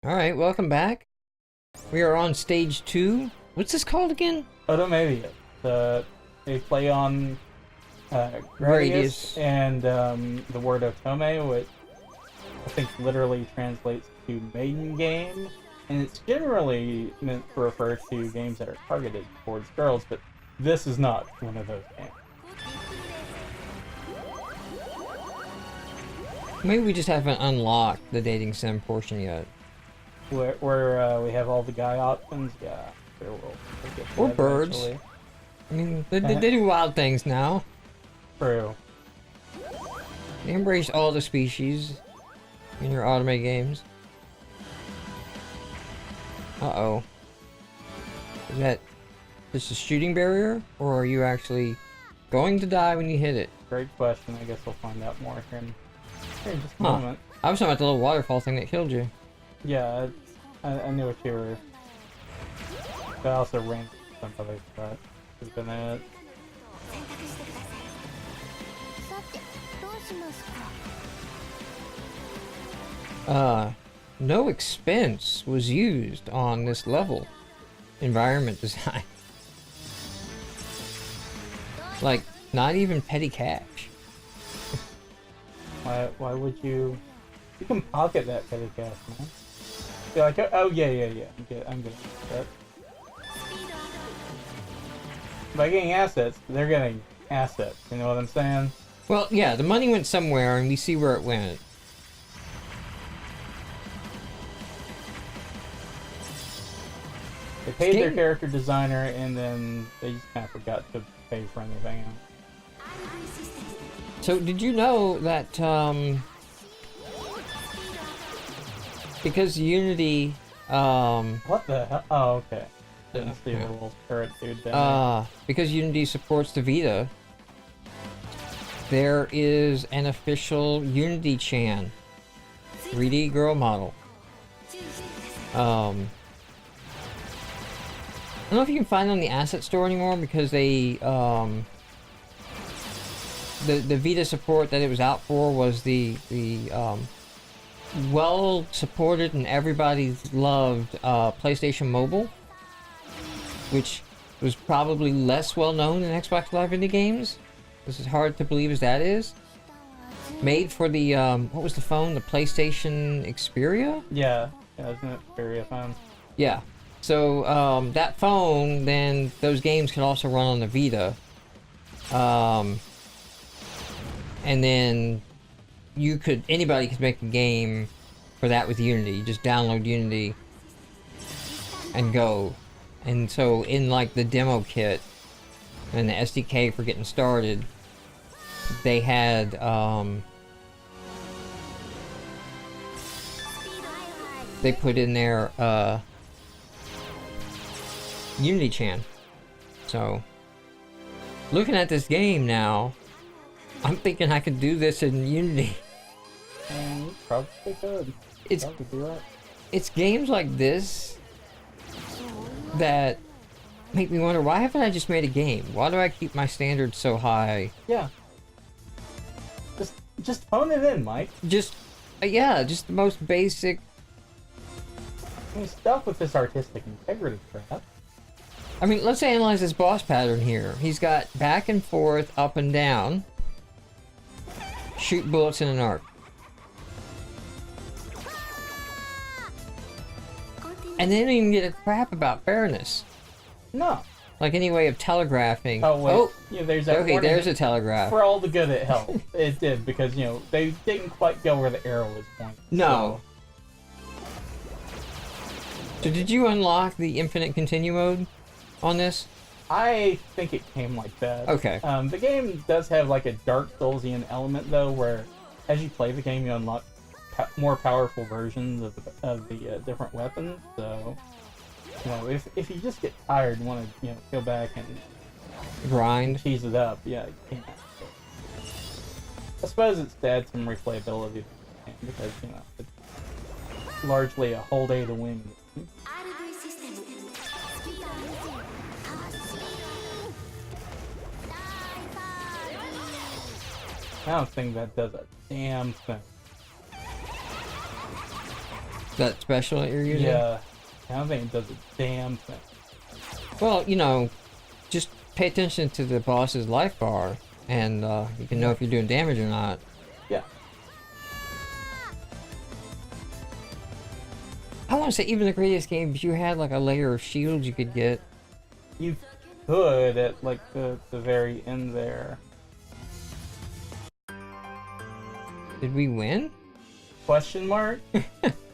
Alright, welcome back. We are on stage 2. What's this called again? Otomedius. They play on Gradius and the word Otome, which I think literally translates to maiden game. And it's generally meant to refer to games that are targeted towards girls, but this is not one of those games. Maybe we just haven't unlocked the dating sim portion yet. Where we have all the guy options, yeah. Sure we'll get to Or that birds. eventually. I mean, they do wild things now. True. They embrace all the species in your Otome games. Uh-oh. Is that just a shooting barrier? Or are you actually going to die when you hit it? Great question. I guess we'll find out more here in just a moment. I was talking about the little waterfall thing that killed you. Yeah, I knew what you were. But I also ran some other stuff. Has been it. No expense was used on this level. Environment design. Like, not even petty cash. Why would you? You can pocket that petty cash, man. You're like, oh yeah. I'm good. That. By getting assets, they're getting assets. You know what I'm saying? Well, yeah, the money went somewhere, and we see where it went. They paid their character designer, and then they just kind of forgot to pay for anything else. So, did you know that, because Unity, What the hell? Oh, okay. Didn't see the little turret dude down there. because Unity supports the Vita, there is an official Unity Chan 3D girl model. I don't know if you can find it on the asset store anymore because they, the Vita support that it was out for was the well supported and everybody's loved PlayStation Mobile, which was probably less well known than Xbox Live Indie Games. This is hard to believe as that is. Made for the what was the phone? The PlayStation Xperia? Yeah, isn't it Xperia phone? Yeah. So that phone, then those games could also run on the Vita. And then anybody could make a game for that with Unity. You just download Unity and go. And so in like the demo kit and the SDK for getting started, they had they put in there Unity Chan. So looking at this game now, I'm thinking I could do this in Unity. And you probably could. It's Probably do that. It's games like this that make me wonder, why haven't I just made a game? Why do I keep my standards so high? Yeah. Just phone it in, Mike. Just the most basic. I mean, stuff with this artistic integrity crap. I mean, let's analyze this boss pattern here. He's got back and forth, up and down. Shoot bullets in an arc. And they don't even get a crap about fairness. No. Like any way of telegraphing. Oh, wait. Yeah, there's that okay, warning. there's a telegraph. For all the good it helped. It did, because, you know, they didn't quite go where the arrow was pointing. No. So did you unlock the infinite continue mode on this? I think it came like that. Okay. The game does have like a Dark Soulsian element, though, where as you play the game, you unlock more powerful versions of the different weapons. So, you know, if you just get tired and want to, you know, go back and grind, cheese it up, yeah, you can. I suppose it's to add some replayability because, you know, it's largely a whole day to win. I don't think that does a damn thing. That special that you're using? Yeah. I don't think it does a damn thing. Well, you know, just pay attention to the boss's life bar, and you can know if you're doing damage or not. Yeah. I want to say, even the greatest games, you had like a layer of shields you could get. You could at like the very end there. Did we win? Question mark?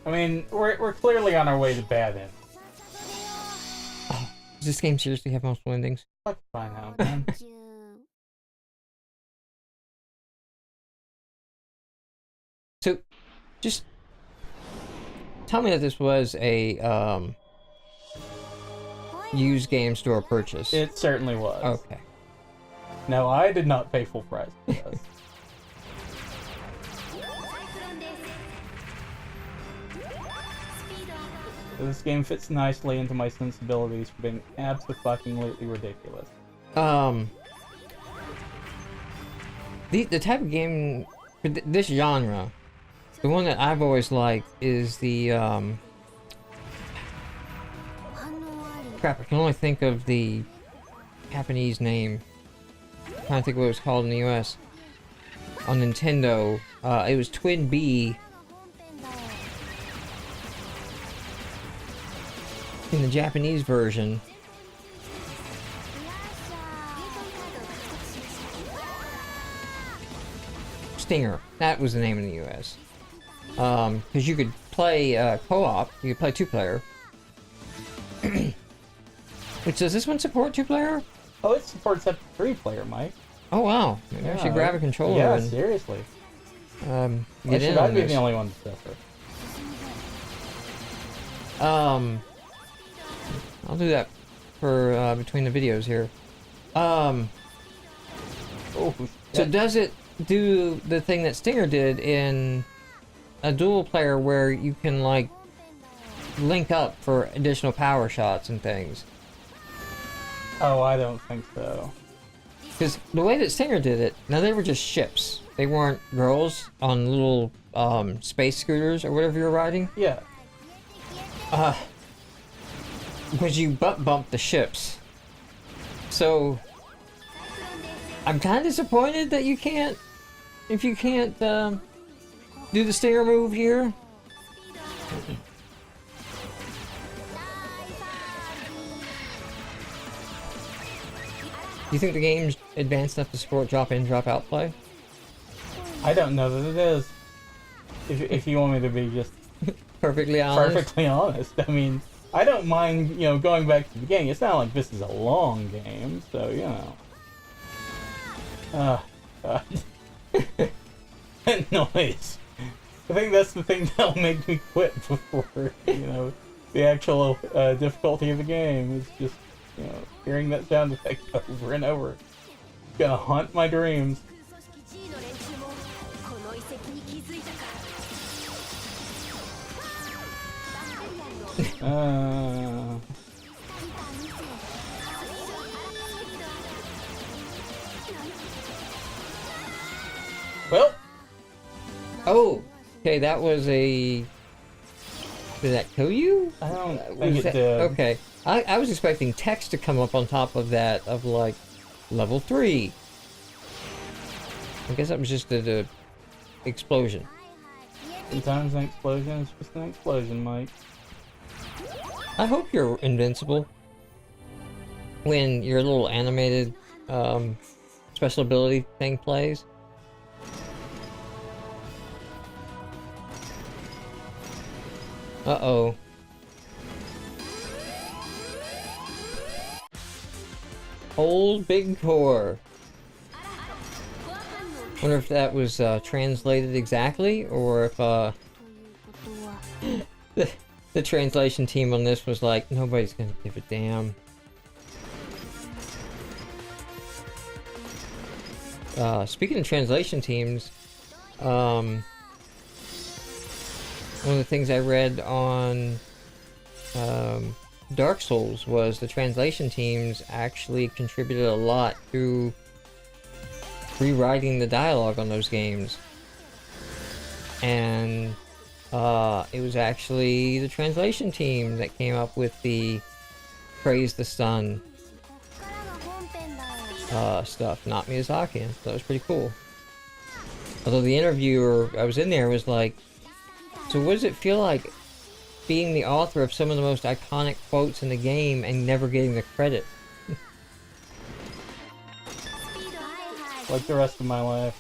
I mean, we're clearly on our way to bad end. Oh, does this game seriously have multiple endings? Fuck fine now, man. So, just tell me that this was a used game store purchase. It certainly was. Okay. No, I did not pay full price for this. This game fits nicely into my sensibilities for being absolutely ridiculous. The type of game for this genre, the one that I've always liked is the crap. I can only think of the Japanese name. I'm trying to think what it was called in the US. On Nintendo, it was Twin B. In the Japanese version, Stinger. That was the name in the US. Because you could play co-op. You could play 2-player. Which, does this one support 2-player? Oh, it supports up to 3-player, Mike. Oh wow! Maybe I should grab a controller. Yeah, and, seriously. Get in on I'd be this. the only one to suffer. I'll do that for between the videos here. Oh, So does it do the thing that Stinger did in a dual player where you can like link up for additional power shots and things? Oh, I don't think so. Because the way that Stinger did it, now they were just ships. They weren't girls on little space scooters or whatever you're riding. Yeah. Because you butt bump the ships. So I'm kind of disappointed that you can't, if you can't do the Stinger move here. Do you think the game's advanced enough to support drop-in, drop-out play? I don't know that it is. If you want me to be just Perfectly honest. perfectly honest, I mean, I don't mind, going back to the beginning. It's not like this is a long game, so, God. That noise. I think that's the thing that'll make me quit before, the actual difficulty of the game is just, hearing that sound effect over and over. It's gonna haunt my dreams. Well. Oh, okay, that was a... Did that kill you? I don't think it did. Okay, I was expecting text to come up on top of that, of like, level 3. I guess that was just the explosion. Sometimes an explosion is just an explosion, Mike. I hope you're invincible when your little animated special ability thing plays. Uh-oh. Old Big Core. Wonder if that was translated exactly, or if the translation team on this was like, nobody's gonna give a damn. Speaking of translation teams, one of the things I read on Dark Souls was the translation teams actually contributed a lot to rewriting the dialogue on those games. And It was actually the translation team that came up with the Praise the Sun stuff, not Miyazaki. So that was pretty cool. Although the interviewer I was in there was like, so what does it feel like being the author of some of the most iconic quotes in the game and never getting the credit? Like the rest of my life.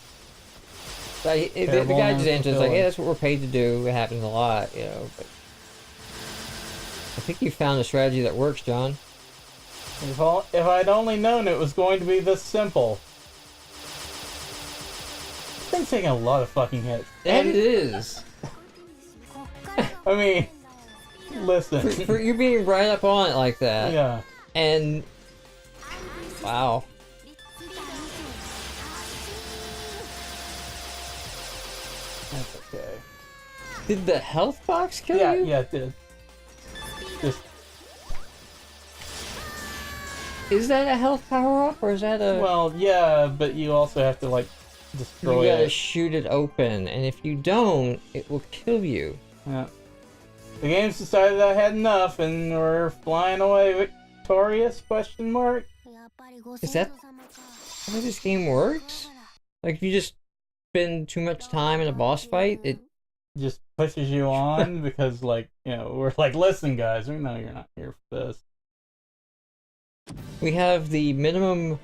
Like, the guy just answers like, "Yeah, that's what we're paid to do. It happens a lot, you know." But I think you found a strategy that works, John. If I'd only known it was going to be this simple. It's been taking a lot of fucking hits. And it is. I mean, listen. For you being right up on it like that. Yeah. And wow. That's okay. Did the health box kill you? Yeah, it did. Just. Is that a health power up or is that a? Well, yeah, but you also have to like destroy it. You gotta shoot it open, and if you don't, it will kill you. Yeah. The game's decided I had enough, and we're flying away victorious? Question mark. Is that how this game works? Like, if you just spend too much time in a boss fight, it just pushes you on because, like, you know, we're like, listen, guys, we know you're not here for this. We have the minimum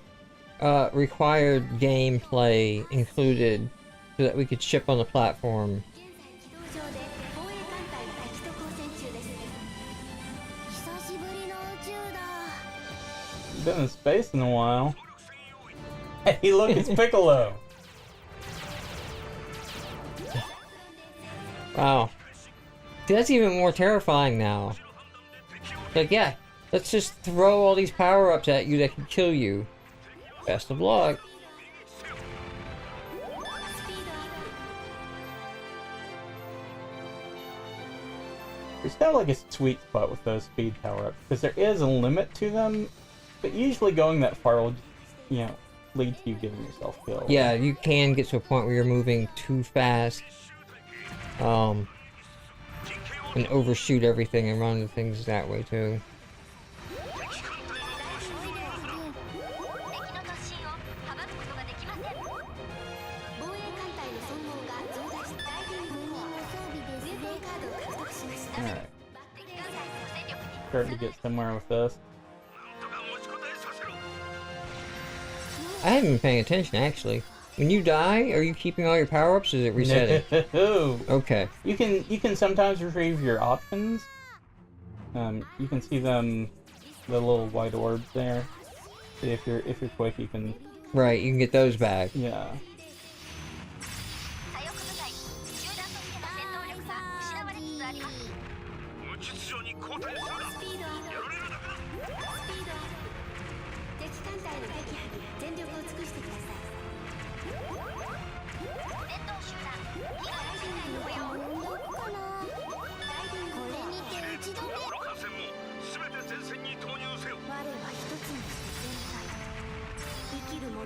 required gameplay included so that we could ship on the platform. Been in space in a while. Hey, look, it's Piccolo. Wow. See, that's even more terrifying now. Like, yeah, let's just throw all these power-ups at you that can kill you. Best of luck. There's kind of like a sweet spot with those speed power-ups, because there is a limit to them, but usually going that far will, you know, lead to you getting yourself killed. Yeah, you can get to a point where you're moving too fast. And overshoot everything and run into things that way too. Alright. Starting to get somewhere with this. I haven't been paying attention actually. When you die, are you keeping all your power-ups or is it resetting? No. Okay. You can sometimes retrieve your options. You can see them, the little white orbs there. If you're quick, you can. Right, you can get those back. Yeah.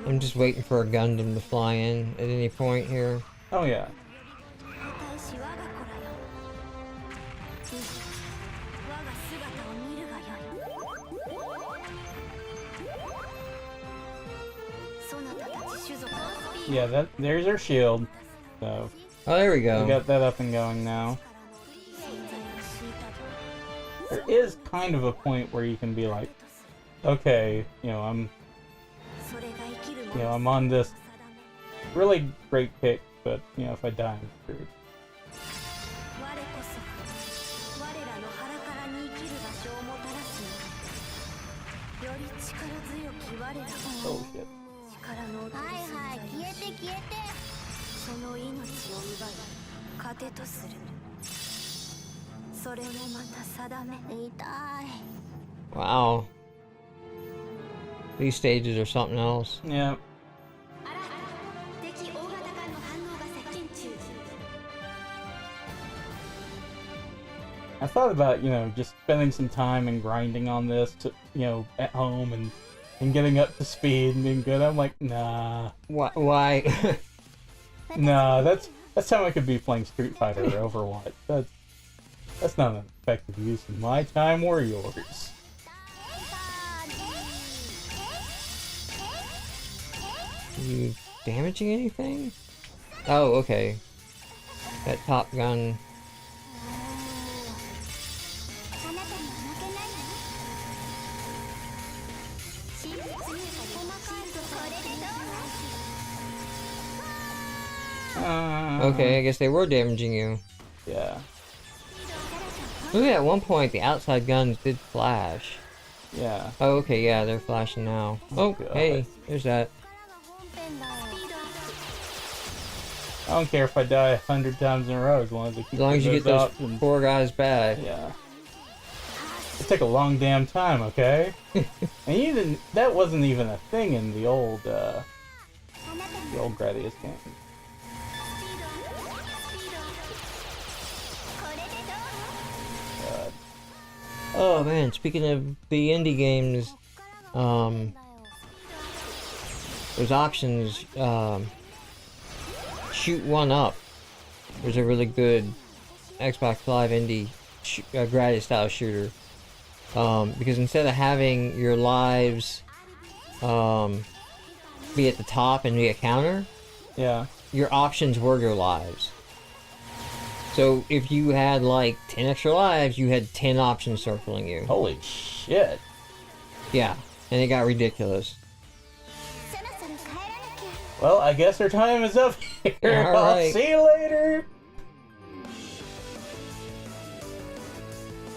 I'm just waiting for a Gundam to fly in at any point here. Oh yeah. Yeah, there's our shield. So. Oh, there we go. We got that up and going now. There is kind of a point where you can be like, okay, I'm on this really great kick, but if I die, I'm screwed. Oh shit. Wow. These stages are something else. Yeah. I thought about, just spending some time and grinding on this to, at home and getting up to speed and being good. I'm like, nah. Why? Nah, That's time I could be playing Street Fighter or Overwatch. That's not an effective use of my time or yours. Are you damaging anything? Oh, okay. That top gun. Okay, I guess they were damaging you. Yeah. Look at one point, the outside guns did flash. Yeah. Oh, okay, yeah, they're flashing now. Oh, God. hey, there's that. I don't care if I die 100 times in a row as long as I keep As long as you get those options. 4 guys back. Yeah. It took a long damn time, okay? And that wasn't even a thing in the old Gradius game. God. Oh man, speaking of the indie games, those options, shoot one up. There's a really good Xbox Live indie Gradius style shooter. Because instead of having your lives be at the top and be a counter, Yeah. your options were your lives. So if you had like 10 extra lives, you had 10 options circling you. Holy shit. Yeah, and it got ridiculous. Well, I guess our time is up here. All I'll right. see you later.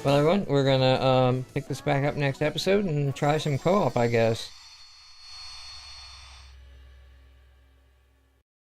Well, everyone, we're gonna pick this back up next episode and try some co-op, I guess.